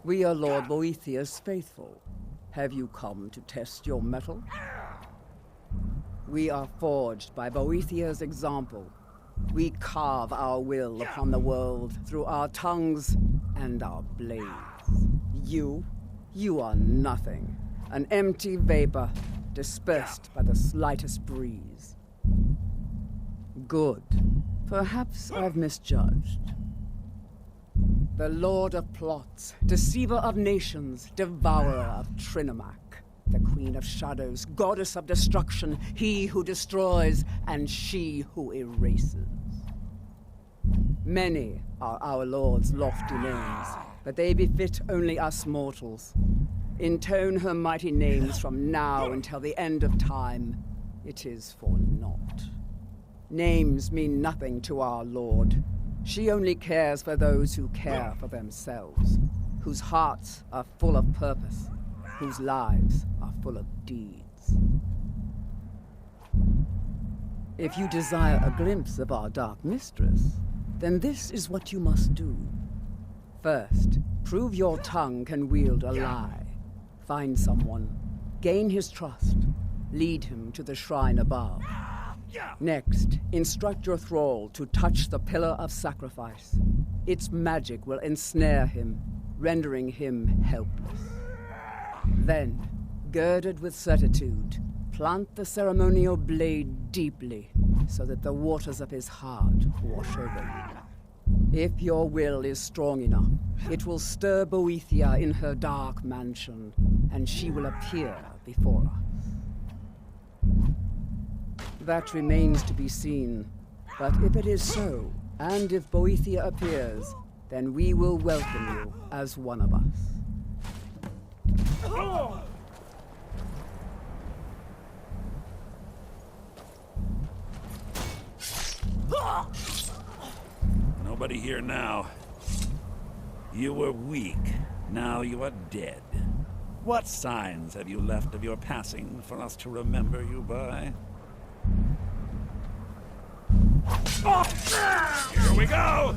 We are Lord Boethia's faithful. Have you come to test your mettle? We are forged by Boethia's example. We carve our will upon the world through our tongues and our blades. You are nothing. An empty vapor, dispersed by the slightest breeze. Good. Perhaps I've misjudged. The Lord of Plots, Deceiver of Nations, Devourer of Trinomac, the Queen of Shadows, Goddess of Destruction, he who destroys and she who erases. Many are our Lord's lofty names, but they befit only us mortals. Intone her mighty names from now until the end of time. It is for naught. Names mean nothing to our Lord. She only cares for those who care for themselves, whose hearts are full of purpose, whose lives are full of deeds. If you desire a glimpse of our dark mistress, then this is what you must do. First, prove your tongue can wield a lie. Find someone, gain his trust, lead him to the shrine above. Next, instruct your thrall to touch the pillar of sacrifice. Its magic will ensnare him, rendering him helpless. Then, girded with certitude, plant the ceremonial blade deeply, so that the waters of his heart wash over you. If your will is strong enough, it will stir Boethia in her dark mansion, and she will appear before us. That remains to be seen, but if it is so, and if Boethia appears, then we will welcome you as one of us. Nobody here now. You were weak. Now you are dead. What signs have you left of your passing for us to remember you by? Here we go!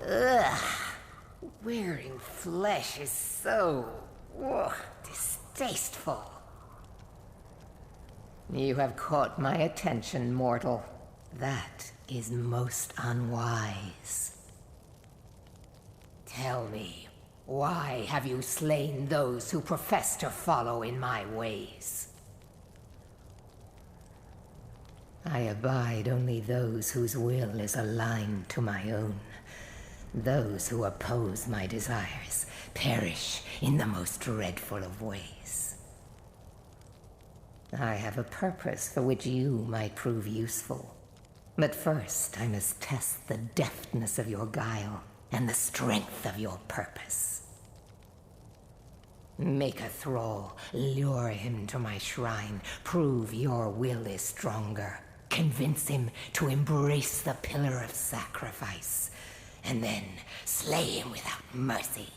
Ugh. Wearing flesh is so distasteful. You have caught my attention, mortal. That is most unwise. Tell me, why have you slain those who profess to follow in my ways? I abide only those whose will is aligned to my own. Those who oppose my desires perish in the most dreadful of ways. I have a purpose for which you might prove useful. But first, I must test the deftness of your guile and the strength of your purpose. Make a thrall, lure him to my shrine, prove your will is stronger, convince him to embrace the pillar of sacrifice, and then slay him without mercy.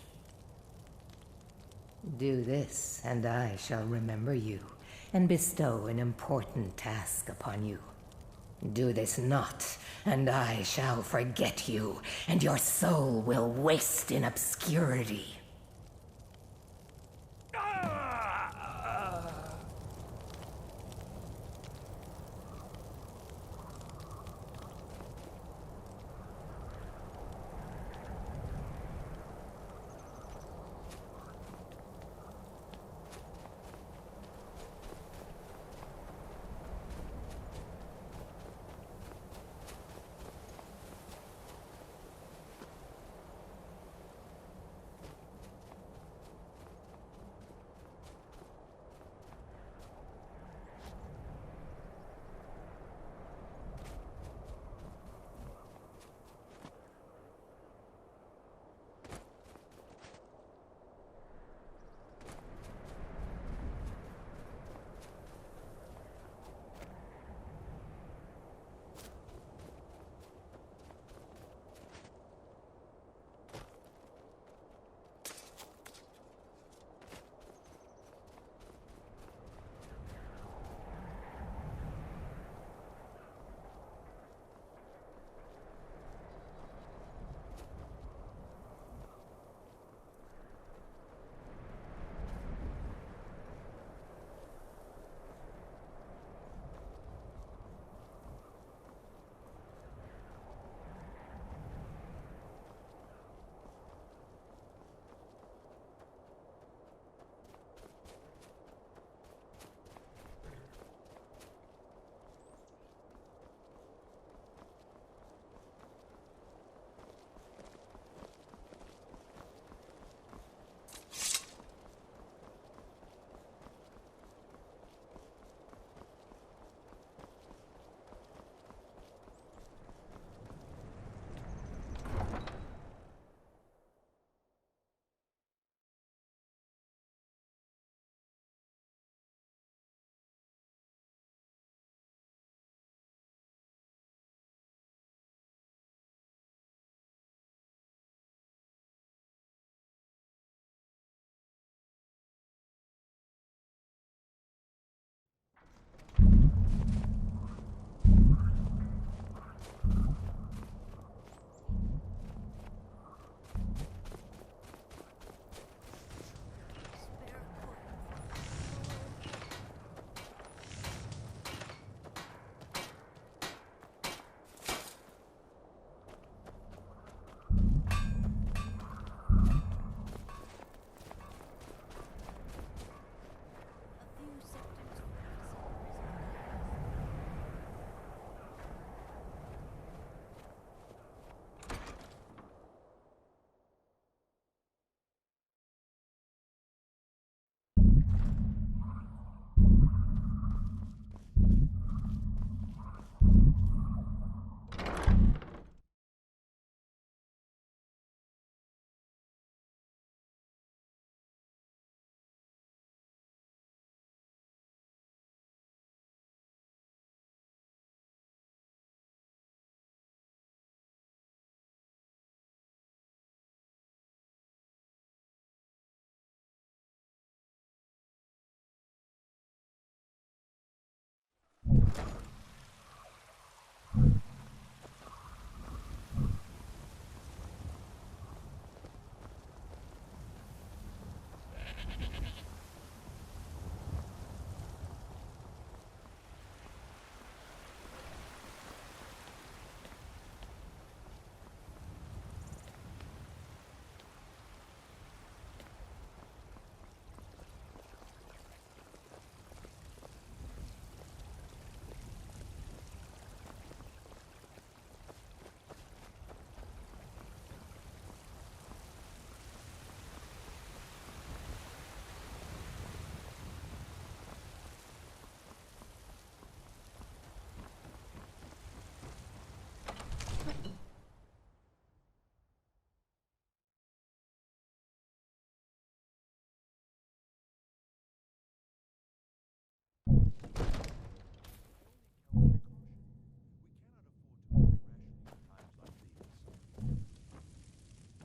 Do this, and I shall remember you, and bestow an important task upon you. Do this not, and I shall forget you, and your soul will waste in obscurity.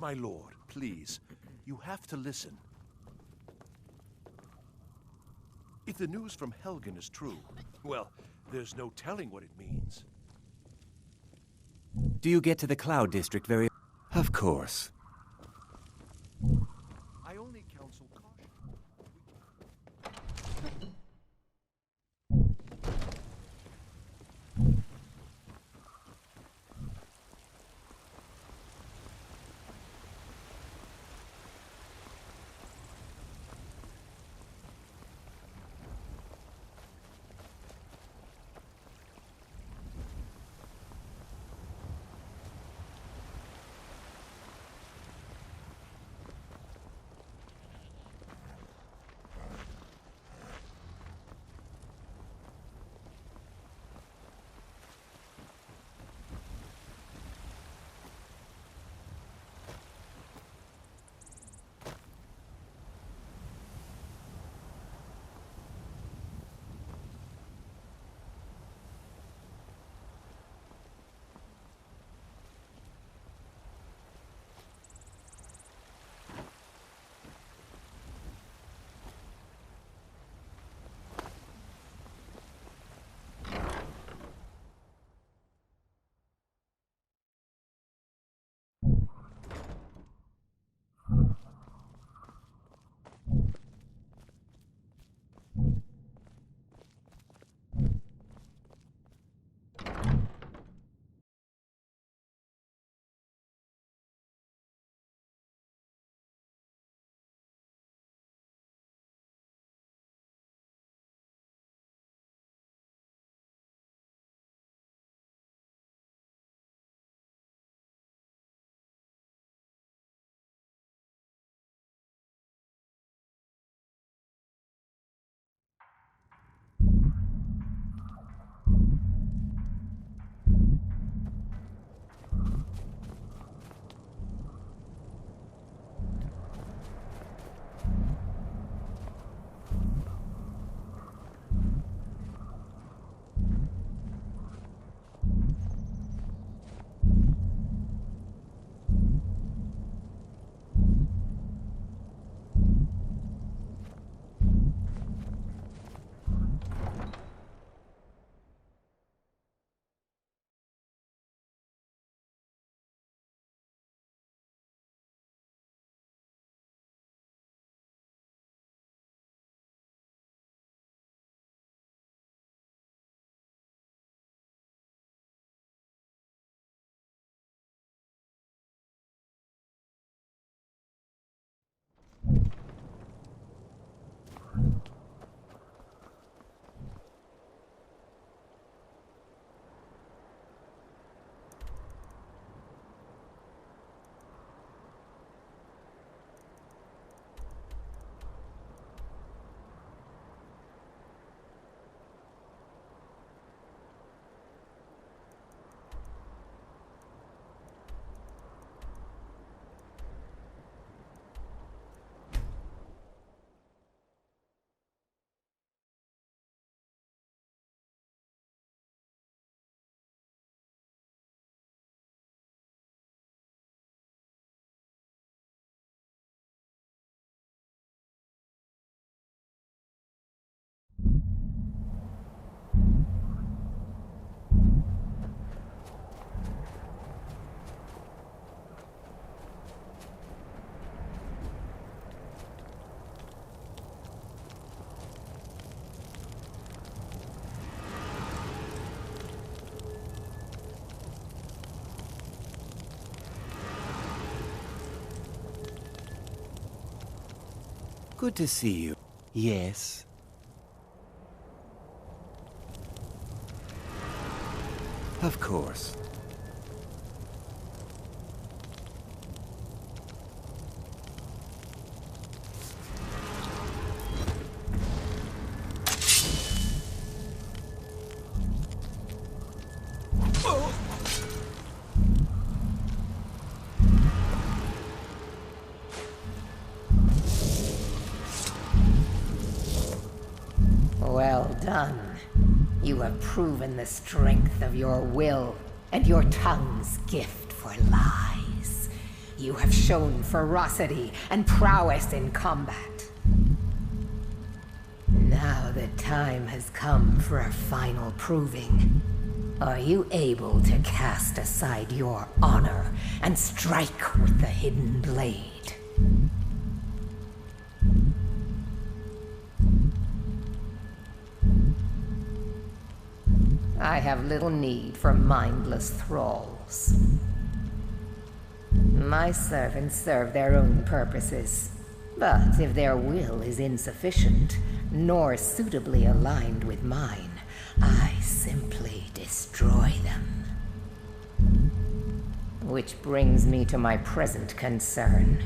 my lord, please. You have to listen. If the news from Helgen is true, well, there's no telling what it means. Do you get to the Cloud District very... Of course. I only counsel caution. Good to see you. Yes. Of course. Well done. You have proven the strength of your will and your tongue's gift for lies. You have shown ferocity and prowess in combat. Now the time has come for a final proving. Are you able to cast aside your honor and strike with the hidden blade? I have little need for mindless thralls. My servants serve their own purposes, but if their will is insufficient, nor suitably aligned with mine, I simply destroy them. Which brings me to my present concern.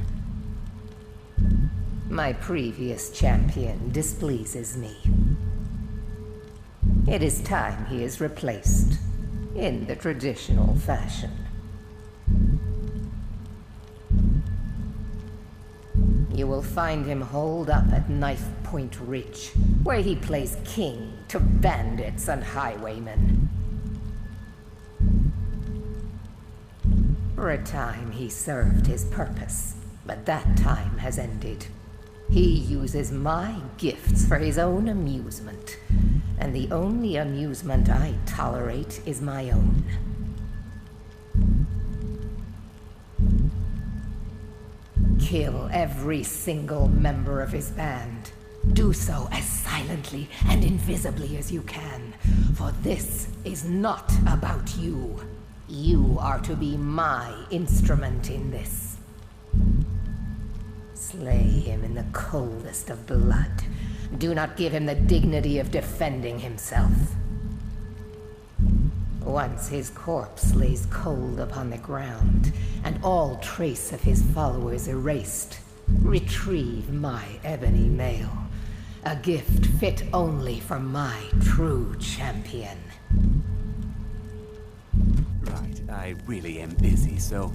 My previous champion displeases me. It is time he is replaced, in the traditional fashion. You will find him holed up at Knife Point Ridge, where he plays king to bandits and highwaymen. For a time he served his purpose, but that time has ended. He uses my gifts for his own amusement, and the only amusement I tolerate is my own. Kill every single member of his band. Do so as silently and invisibly as you can, for this is not about you. You are to be my instrument in this. Slay him in the coldest of blood. Do not give him the dignity of defending himself. Once his corpse lays cold upon the ground, and all trace of his followers erased, retrieve my ebony mail, a gift fit only for my true champion. Right, I really am busy, so